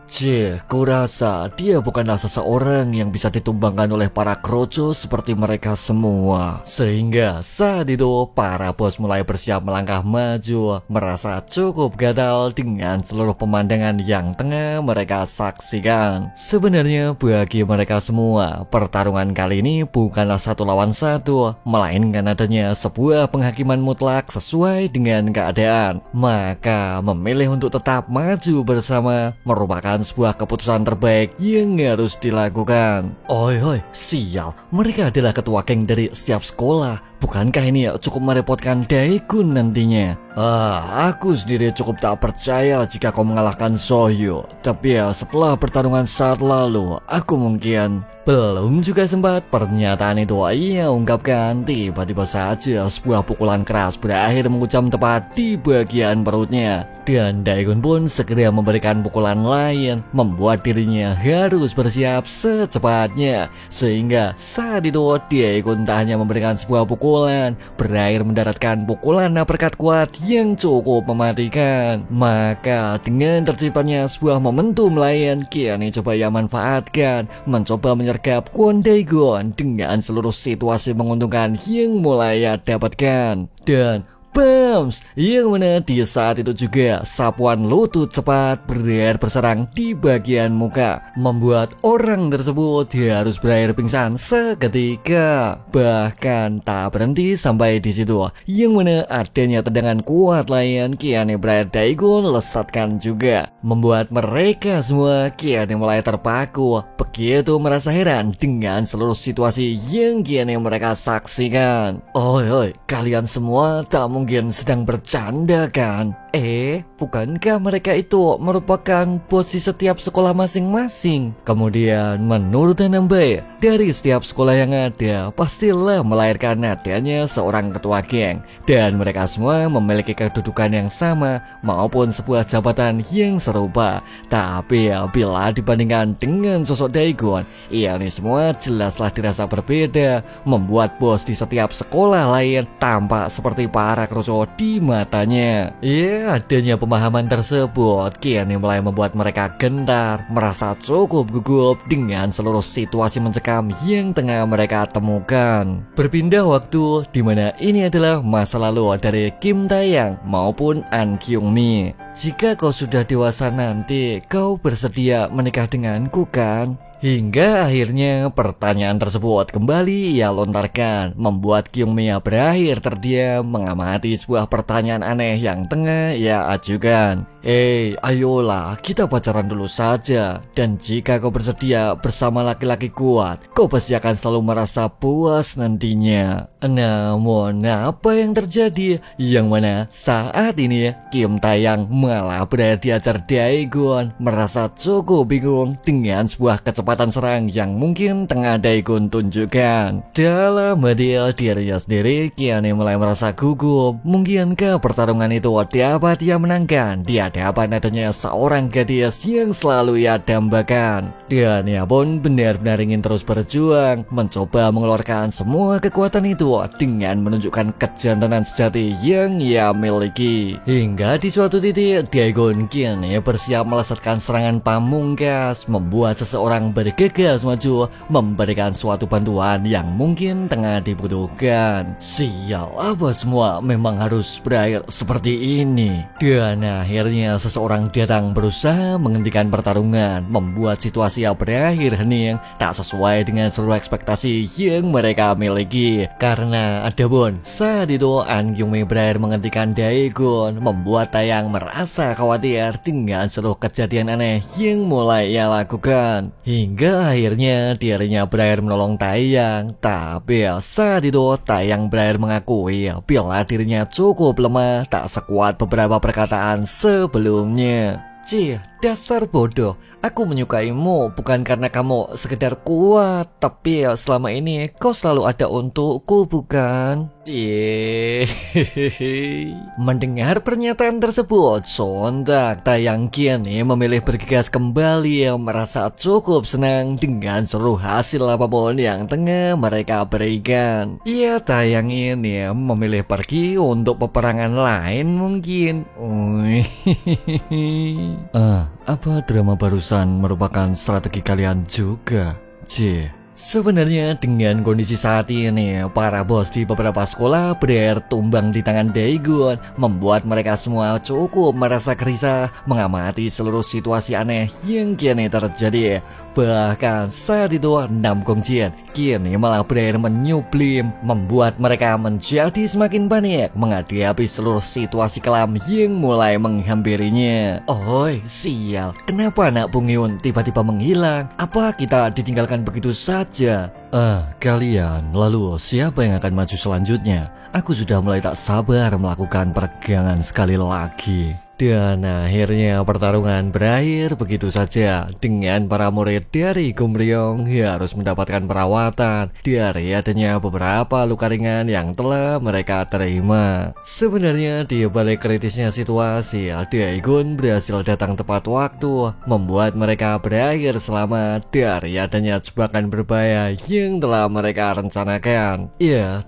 [SPEAKER 1] Kurasa dia bukanlah seseorang yang bisa ditumbangkan oleh para kroco seperti mereka semua. Sehingga saat itu, para bos mulai bersiap melangkah maju, merasa cukup gatal dengan seluruh pemandangan yang tengah mereka saksikan. Sebenarnya bagi mereka semua, pertarungan kali ini bukanlah satu lawan satu, melainkan adanya sebuah penghakiman mutlak sesuai dengan keadaan. Maka memilih untuk tetap maju bersama merupakan sebuah keputusan terbaik yang harus dilakukan. Oi, sial, mereka adalah ketua geng dari setiap sekolah. Bukankah ini cukup merepotkan Daegun nantinya? Aku sendiri cukup tak percaya jika kau mengalahkan Sohyo. Tapi setelah pertarungan saat lalu, aku mungkin... Belum juga sempat pernyataan itu ia ungkapkan, tiba-tiba saja sebuah pukulan keras berakhir mengucam tepat di bagian perutnya. Dan Daegun pun segera memberikan pukulan lain, membuat dirinya harus bersiap secepatnya. Sehingga saat itu Daegun tak hanya memberikan sebuah pukulan, berakhir mendaratkan pukulan uppercut kuat yang cukup mematikan. Maka dengan terciptanya sebuah momentum lain, kini coba ia manfaatkan, mencoba menyergap Kwon Daegun dengan seluruh situasi menguntungkan yang mulai ia dapatkan. Dan Bams, yang mana di saat itu juga sapuan lutut cepat berakhir berserang di bagian muka, membuat orang tersebut harus berakhir pingsan seketika. Bahkan tak berhenti sampai di situ, yang mana adanya tendangan kuat lain kian berakhir Daegun lesatkan juga, membuat mereka semua kian mulai terpaku, begitu merasa heran dengan seluruh situasi yang kian mereka saksikan. Oi, kalian semua tak mungkin sedang bercanda kan? Bukankah mereka itu merupakan bos di setiap sekolah masing-masing? Kemudian menurut Hanambae, dari setiap sekolah yang ada pastilah melahirkan adanya seorang ketua geng, dan mereka semua memiliki kedudukan yang sama maupun sebuah jabatan yang serupa. Tapi bila dibandingkan dengan sosok Daegun, ini semua jelaslah dirasa berbeda, membuat bos di setiap sekolah lain tampak seperti para kroco di matanya. Adanya pemahaman tersebut kini mulai membuat mereka gentar, merasa cukup gugup dengan seluruh situasi mencekam yang tengah mereka temukan. Berpindah waktu di mana ini adalah masa lalu dari Kim Taeyang maupun An Kyung Mi. Jika kau sudah dewasa nanti, kau bersedia menikah denganku kan? Hingga akhirnya pertanyaan tersebut kembali ia lontarkan, membuat Kyung Mi berakhir terdiam mengamati sebuah pertanyaan aneh yang tengah ia ajukan. Ayolah, kita pacaran dulu saja. Dan jika kau bersedia bersama laki-laki kuat, kau pasti akan selalu merasa puas nantinya. Namun apa yang terjadi? Yang mana saat ini Kim Taeyang malah berada di ajar Daegun, merasa cukup bingung dengan sebuah kecepatan serang yang mungkin tengah Daegun tunjukkan. Dalam hati dirinya sendiri kini mulai merasa gugup. Mungkinkah pertarungan itu dapat ia menangkan di hadapan adanya seorang gadis yang selalu ia dambakan. Dan ia pun benar-benar ingin terus berjuang, mencoba mengeluarkan semua kekuatan itu dengan menunjukkan kejantanan sejati yang ia miliki. Hingga di suatu titik Daegun kini bersiap melesatkan serangan pamungkas, membuat seseorang bergegas maju memberikan suatu bantuan yang mungkin tengah dibutuhkan. Sial, apa semua memang harus berakhir seperti ini? Dan akhirnya seseorang datang berusaha menghentikan pertarungan, membuat situasi yang berakhir hening tak sesuai dengan seluruh ekspektasi yang mereka miliki. Karena ada pun saat itu An Kyung Mi berakhir menghentikan Daegun, membuat Taeyang merasa khawatir dengan seluruh kejadian aneh yang mulai ia lakukan. Hingga akhirnya dirinya berakhir menolong Taeyang. Tapi saat itu Taeyang berakhir mengakui bila dirinya cukup lemah, tak sekuat beberapa perkataan sebelumnya. Cih, dasar bodoh. Aku menyukaimu bukan karena kamu sekedar kuat, tapi selama ini kau selalu ada untukku, bukan? Mendengar pernyataan tersebut, sontak Taeyang kini memilih bergegas kembali, merasa cukup senang dengan seluruh hasil apapun yang tengah mereka berikan. Taeyang ini memilih pergi untuk peperangan lain mungkin. Apa drama barusan merupakan strategi kalian juga? Sebenarnya dengan kondisi saat ini, para bos di beberapa sekolah berakhir tumbang di tangan Daegun, membuat mereka semua cukup merasa gelisah mengamati seluruh situasi aneh yang kini terjadi. Bahkan saat itu Nam Gong Jin kini malah berakhir menyublim, membuat mereka menjadi semakin panik menghadapi seluruh situasi kelam yang mulai menghampirinya. Oi, sial, kenapa anak Bung Yun tiba-tiba menghilang? Apa kita ditinggalkan begitu saja? Kalian, lalu siapa yang akan maju selanjutnya? Aku sudah mulai tak sabar melakukan peregangan sekali lagi. Dan akhirnya pertarungan berakhir begitu saja, dengan para murid dari Gumryong harus mendapatkan perawatan dari adanya beberapa luka ringan yang telah mereka terima. Sebenarnya di balik kritisnya situasi, Daegun berhasil datang tepat waktu, membuat mereka berakhir selamat dari adanya jebakan berbahaya yang telah mereka rencanakan.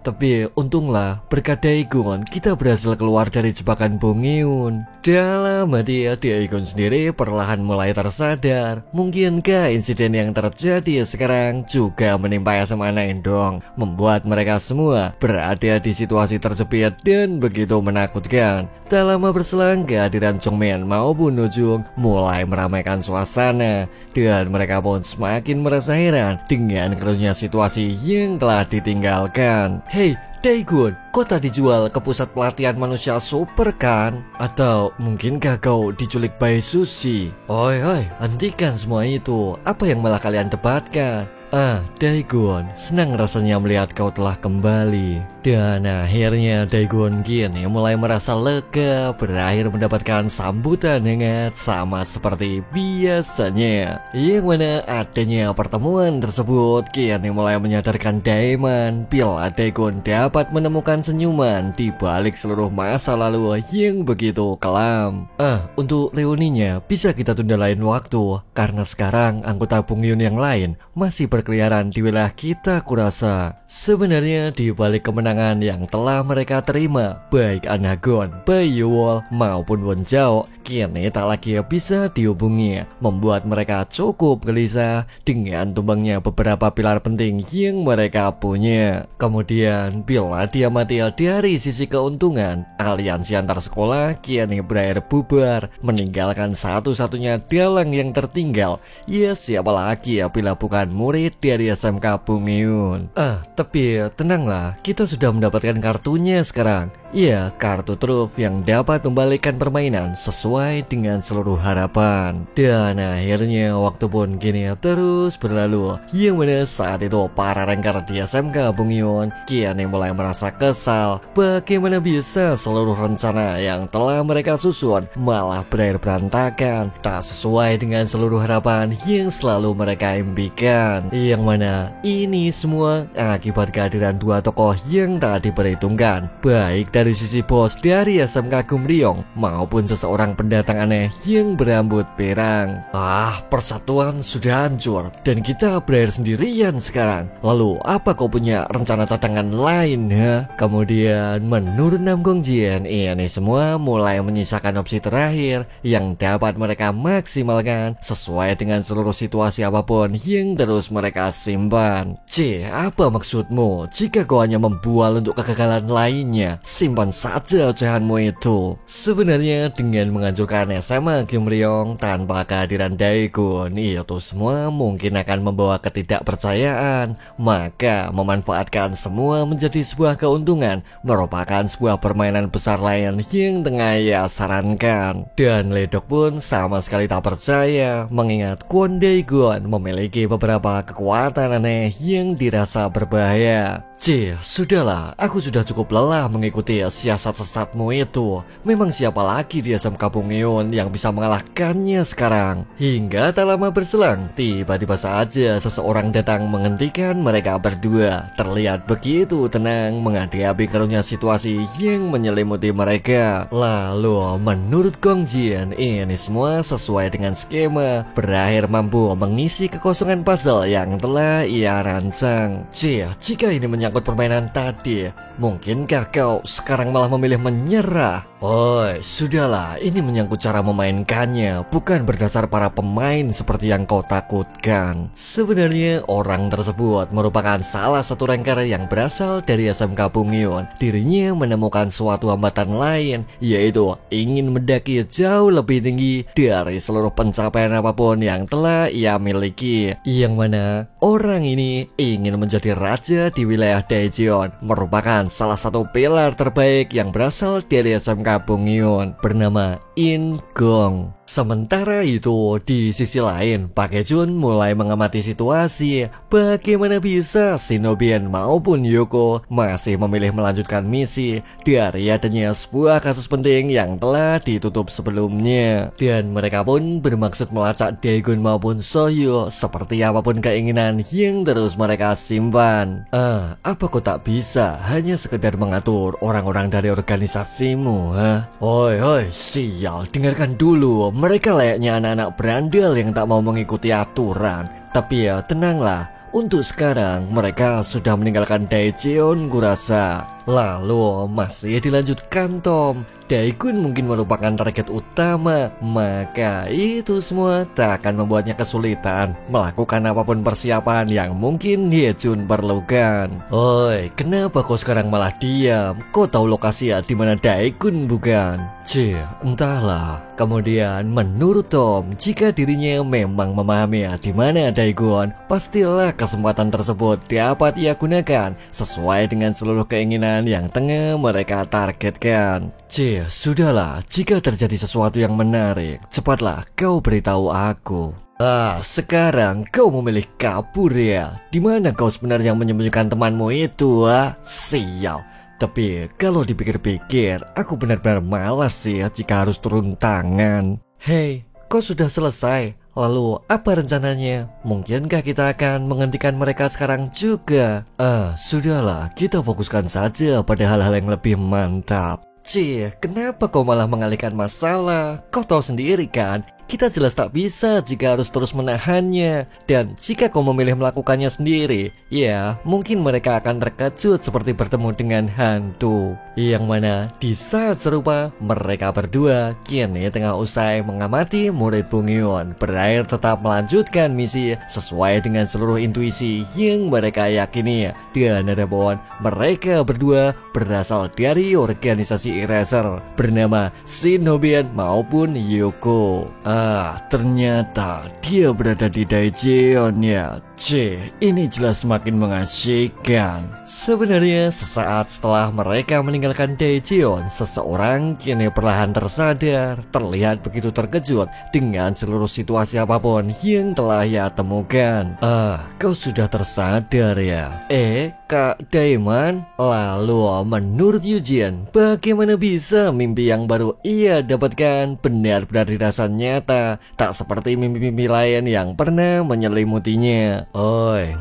[SPEAKER 1] Tapi untunglah berkat Daegun kita berhasil keluar dari jebakan Bung Yun. Dalam hati Daegun sendiri perlahan mulai tersadar, mungkinkah insiden yang terjadi sekarang juga menimpa SMA Naendong, membuat mereka semua berada di situasi terjepit dan begitu menakutkan. Tak lama berselang, kehadiran Chongmin maupun Nojung mulai meramaikan suasana, dan mereka pun semakin merasa heran dengan keruhnya situasi yang telah ditinggalkan. Hei Daegun, kau tadi dijual ke pusat pelatihan manusia super kan? Atau mungkinkah kau diculik by Sushi? Oi, hentikan semua itu. Apa yang malah kalian debatkan? Daegun, senang rasanya melihat kau telah kembali. Dan akhirnya Daegun kini mulai merasa lega, berakhir mendapatkan sambutan hangat sama seperti biasanya. Yang mana adanya pertemuan tersebut kini mulai menyadarkan Daeman bila Daegun dapat menemukan senyuman di balik seluruh masa lalu yang begitu kelam. Untuk reuninya bisa kita tunda lain waktu, karena sekarang anggota Bung Yun yang lain masih berkeliaran di wilayah kita kurasa. Sebenarnya di balik kemenangan yang telah mereka terima, baik Anagon, Bayuwol maupun Wonjao kini tak lagi bisa dihubungi, membuat mereka cukup gelisah dengan tumbangnya beberapa pilar penting yang mereka punya. Kemudian bila diamati dari sisi keuntungan, aliansi antar sekolah kini berakhir bubar, meninggalkan satu-satunya dalang yang tertinggal. Ya siapa lagi ya bila bukan murid dari SMK Bungyun. Tapi tenanglah, kita sudah mendapatkan kartunya sekarang. Ya, kartu truf yang dapat membalikkan permainan sesuai dengan seluruh harapan. Dan akhirnya waktu pun kini terus berlalu, yang mana saat itu para ranker di SMK Bungyun kini mulai merasa kesal. Bagaimana bisa seluruh rencana yang telah mereka susun malah berakhir berantakan, tak sesuai dengan seluruh harapan yang selalu mereka impikan. Yang mana ini semua akibat kehadiran dua tokoh yang tak diperhitungkan, baik dari sisi bos dari SMK Gumryong maupun seseorang pendatang aneh yang berambut pirang. Persatuan sudah hancur dan kita berakhir sendirian sekarang. Lalu apa kau punya rencana cadangan lain ya? Kemudian menurut Nam Gongjian, ini semua mulai menyisakan opsi terakhir yang dapat mereka maksimalkan sesuai dengan seluruh situasi apapun yang terus mereka simpan. Apa maksudmu? Jika kau hanya membual untuk kegagalan lainnya, simpan saja ocehanmu itu. Sebenarnya dengan menghancurkan SMA Gumryong tanpa kehadiran Daegun, itu semua mungkin akan membawa ketidakpercayaan. Maka memanfaatkan semua menjadi sebuah keuntungan merupakan sebuah permainan besar lain yang tengah ia sarankan. Dan Ledok pun sama sekali tak percaya, mengingat Kwon Daegun memiliki beberapa kekuatan aneh yang dirasa berbahaya. Sudahlah, aku sudah cukup lelah mengikuti siasat sesatmu itu. Memang siapa lagi di SMK Bungyun yang bisa mengalahkannya sekarang? Hingga tak lama berselang, tiba-tiba saja seseorang datang menghentikan mereka berdua. Terlihat begitu tenang menghadapi karunia situasi yang menyelimuti mereka. Lalu menurut Gongjian, ini semua sesuai dengan skema, berakhir mampu mengisi kekosongan puzzle yang telah ia rancang. Jika ini menyangkut permainan tadi, mungkinkah kau sekarang malah memilih menyerah? Sudahlah, ini menyangkut cara memainkannya, bukan berdasar para pemain seperti yang kau takutkan. Sebenarnya orang tersebut merupakan salah satu ranker yang berasal dari SMK Bungyun. Dirinya menemukan suatu hambatan lain, yaitu ingin mendaki jauh lebih tinggi dari seluruh pencapaian apapun yang telah ia miliki. Yang mana orang ini ingin menjadi raja di wilayah Daejeon, merupakan salah satu pilar terbaik yang berasal dari SMK Bungyun bernama In Gong. Sementara itu, di sisi lain, Pak Kejun mulai mengamati situasi. Bagaimana bisa Shinobian maupun Yoko masih memilih melanjutkan misi dari adanya sebuah kasus penting yang telah ditutup sebelumnya. Dan mereka pun bermaksud melacak Daegun maupun Sohyo seperti apapun keinginan yang terus mereka simpan. Apa kau tak bisa hanya sekedar mengatur orang-orang dari organisasimu, Hoi, sial, dengarkan dulu. Mereka layaknya anak-anak berandal yang tak mau mengikuti aturan. Tapi ya tenanglah, untuk sekarang mereka sudah meninggalkan Daejeon kurasa. Lalu masih dilanjutkan Tom. Daegun mungkin merupakan target utama, maka itu semua tak akan membuatnya kesulitan melakukan apapun persiapan yang mungkin Hyejun perlukan. Kenapa kau sekarang malah diam? Kau tahu lokasi di mana Daegun bukan? Entahlah. Kemudian menurut Tom, jika dirinya memang memahami di mana Daegun, pastilah kesempatan tersebut dapat ia gunakan sesuai dengan seluruh keinginan yang tengah mereka targetkan. Sudahlah, jika terjadi sesuatu yang menarik, cepatlah kau beritahu aku. Sekarang kau memilih kabur ya? Di mana kau sebenarnya menyembunyikan temanmu itu? Sial. Tapi kalau dipikir-pikir, aku benar-benar malas sih jika harus turun tangan. Hei, kau sudah selesai? Lalu apa rencananya? Mungkinkah kita akan menghentikan mereka sekarang juga? Sudahlah, kita fokuskan saja pada hal-hal yang lebih mantap. Kenapa kau malah mengalihkan masalah? Kau tahu sendiri kan, kita jelas tak bisa jika harus terus menahannya. Dan jika kau memilih melakukannya sendiri, ya mungkin mereka akan terkejut seperti bertemu dengan hantu. Yang mana di saat serupa mereka berdua kini tengah usai mengamati murid Bungyuan berakhir tetap melanjutkan misi sesuai dengan seluruh intuisi yang mereka yakini. Dan adapun mereka berdua berasal dari organisasi Eraser bernama Shinobian maupun Yuko. Ternyata dia berada di Daejeon ya. Ini jelas semakin mengasyikkan. Sebenarnya sesaat setelah mereka meninggalkan Daejeon, seseorang kini perlahan tersadar, terlihat begitu terkejut dengan seluruh situasi apapun yang telah ia temukan. Kau sudah tersadar ya? Kak Daiman? Lalu menurut Eugene, bagaimana bisa mimpi yang baru ia dapatkan benar-benar dirasa nyata, tak seperti mimpi-mimpi lain yang pernah menyelimutinya?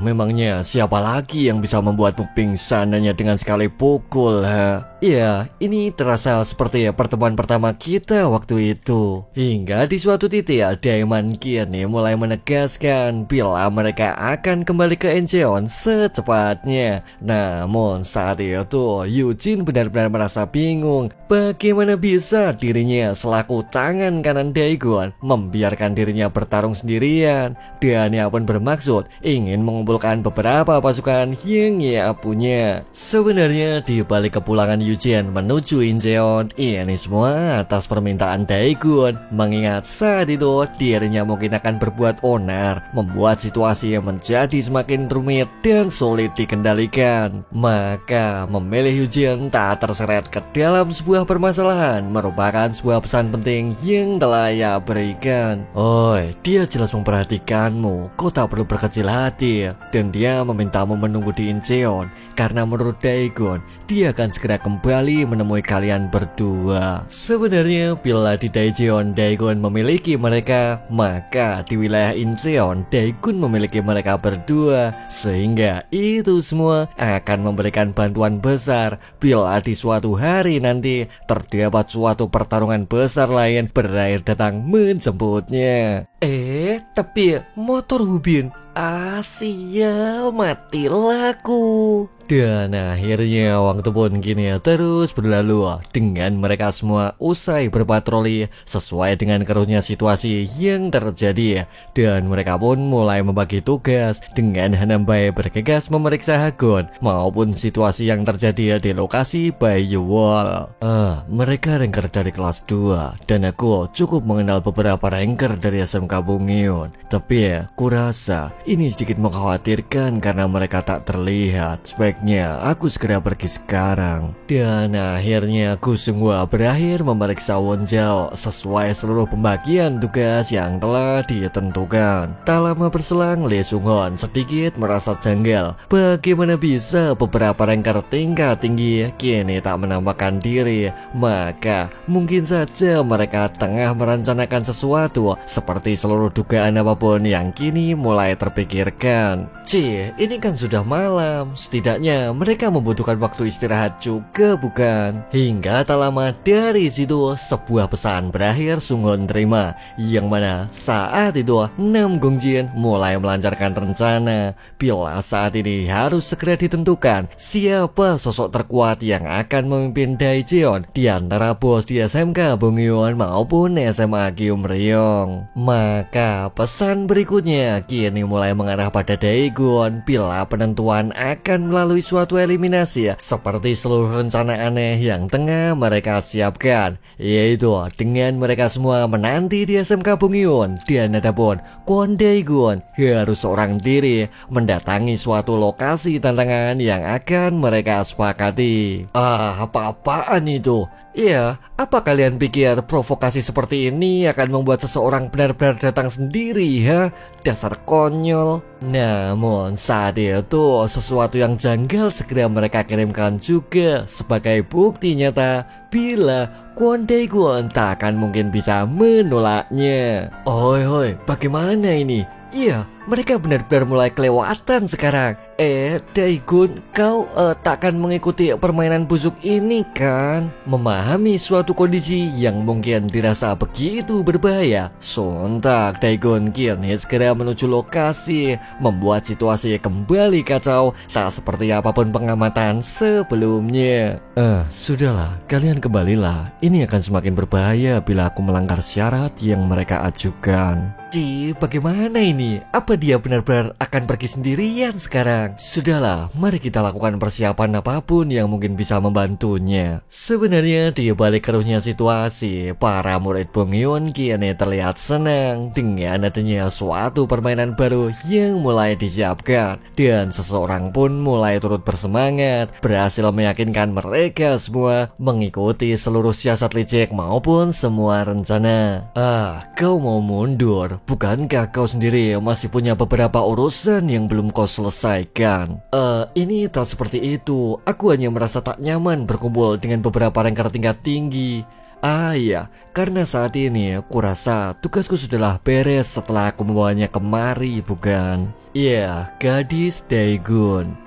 [SPEAKER 1] Memangnya siapa lagi yang bisa membuatmu pingsan hanya dengan sekali pukul, ha? Ya, ini terasa seperti pertemuan pertama kita waktu itu. Hingga di suatu titik Daiman kini mulai menegaskan bila mereka akan kembali ke Incheon secepatnya. Namun saat itu Eugene benar-benar merasa bingung. Bagaimana bisa dirinya selaku tangan kanan Daegon membiarkan dirinya bertarung sendirian. Dan ia pun bermaksud ingin mengumpulkan beberapa pasukan yang ia punya. Sebenarnya di balik kepulangan Eugene menuju Incheon, ini semua atas permintaan Daegon. Mengingat saat itu dirinya mungkin akan berbuat onar, membuat situasi yang menjadi semakin rumit dan sulit dikendalikan. Maka memilih Eugene tak terseret ke dalam sebuah permasalahan merupakan sebuah pesan penting yang telah ia berikan. Dia jelas memperhatikanmu, kau tak perlu berkecil hati. Dan dia memintamu menunggu di Incheon karena menurut Daegon dia akan segera kembali menemui kalian berdua. Sebenarnya bila di Daejeon Daegon memiliki mereka, maka di wilayah Incheon Daegon memiliki mereka berdua. Sehingga itu semua akan memberikan bantuan besar bila di suatu hari nanti terdapat suatu pertarungan besar lain berakhir datang menjemputnya. Tapi motor Hubin, sial, matilah aku. Dan akhirnya waktu pun kini terus berlalu dengan mereka semua usai berpatroli sesuai dengan keruhnya situasi yang terjadi. Dan mereka pun mulai membagi tugas dengan Hanambae bergegas memeriksa Hagon maupun situasi yang terjadi di lokasi Bayou Wall. Mereka ranker dari kelas 2 dan aku cukup mengenal beberapa ranker dari SMK Bungyuan. Tapi kurasa ini sedikit mengkhawatirkan karena mereka tak terlihat. Sebaiknya aku segera pergi sekarang. Dan akhirnya aku semua berakhir memeriksa Wonjao sesuai seluruh pembagian tugas yang telah ditentukan. Tak lama berselang, Lee Sunghon sedikit merasa janggal. Bagaimana bisa beberapa ranker tingkat tinggi kini tak menampakkan diri? Maka mungkin saja mereka tengah merencanakan sesuatu seperti seluruh dugaan apapun yang kini mulai terpikirkan. Ini kan sudah malam. Setidaknya mereka membutuhkan waktu istirahat juga, bukan? Hingga tak lama dari situ sebuah pesan berakhir Sunghon terima, yang mana saat itu Nam Gongjin mulai melancarkan rencana bila saat ini harus segera ditentukan siapa sosok terkuat yang akan memimpin Daejeon di antara bos di SMK Bungyuan maupun SMA Gyeomryong. Maka pesan berikutnya kini mulai mengarah pada Daegon bila penentuan akan melalui suatu eliminasi seperti seluruh rencana aneh yang tengah mereka siapkan, yaitu dengan mereka semua menanti di SMK Bungyuan. Dan adapun Kwon Daegon harus seorang diri mendatangi suatu lokasi tantangan yang akan mereka sepakati. Apa-apaan itu? Iya, apa kalian pikir provokasi seperti ini akan membuat seseorang benar-benar datang sendiri, ya? Dasar konyol. Namun saat itu sesuatu yang janggal segera mereka kirimkan juga sebagai bukti nyata bila Kwon Daegon tak akan mungkin bisa menolaknya. Hoi, bagaimana ini? Iya, mereka benar-benar mulai kelewatan sekarang. Daegun, kau takkan mengikuti permainan busuk ini kan? Memahami suatu kondisi yang mungkin dirasa begitu berbahaya, sontak Daegun kini segera menuju lokasi, membuat situasi kembali kacau, tak seperti apapun pengamatan sebelumnya. Sudahlah, kalian kembalilah. Ini akan semakin berbahaya bila aku melanggar syarat yang mereka ajukan. Bagaimana ini? Apa dia benar-benar akan pergi sendirian sekarang? Sudahlah, mari kita lakukan persiapan apapun yang mungkin bisa membantunya. Sebenarnya di balik keruhnya situasi, para murid Bongyun kini terlihat senang dengan adanya suatu permainan baru yang mulai disiapkan, dan seseorang pun mulai turut bersemangat, berhasil meyakinkan mereka semua mengikuti seluruh siasat licik maupun semua rencana. Kau mau mundur? Bukankah kau sendiri masih punya beberapa urusan yang belum kau selesaikan? Ini tak seperti itu. Aku hanya merasa tak nyaman berkumpul dengan beberapa rengker tingkat tinggi. Iya, karena saat ini kurasa tugasku sudahlah beres setelah aku membawanya kemari, bukan? Iya, gadis Daegun.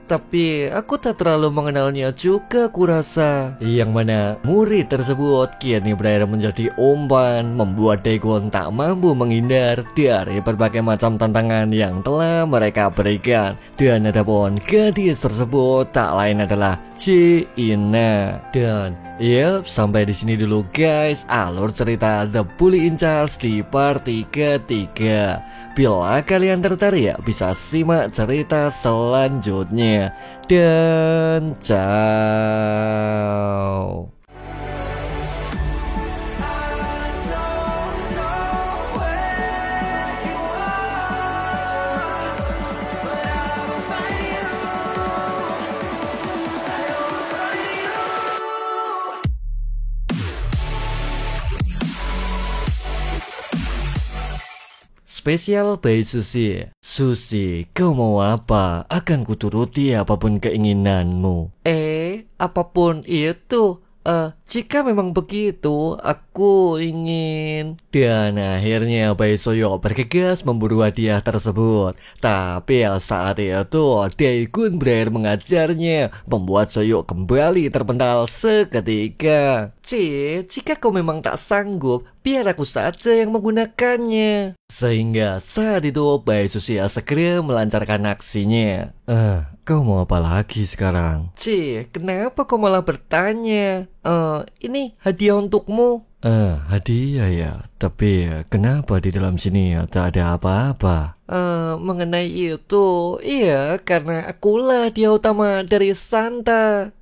[SPEAKER 1] Tapi aku tak terlalu mengenalnya juga kurasa. Yang mana murid tersebut kini berakhir menjadi umpan, membuat Daegun tak mampu menghindar dari berbagai macam tantangan yang telah mereka berikan. Dan adapun gadis tersebut tak lain adalah Ina. Dan sampai di sini dulu guys alur cerita The Bully in Charge di part 3. Bila kalian tertarik bisa simak cerita selanjutnya. Dan ciao. Spesial by Sushi. Sushi, kau mau apa? Akan kuturuti apapun keinginanmu. Apapun itu. Jika memang begitu, aku ingin. Dan akhirnya Bae Soyo bergegas memburu hadiah tersebut. Tapi saat itu Daegun berakhir mengajarnya, membuat Soyo kembali terpental seketika. Jika kau memang tak sanggup, biar aku saja yang menggunakannya. Sehingga saat itu Bae Sushi segera melancarkan aksinya. Kau mau apa lagi sekarang? Kenapa kau malah bertanya? Ini hadiah untukmu. Hadiah ya. Tapi kenapa di dalam sini tak ada apa-apa? Mengenai itu, iya karena akulah dia utama dari Santa.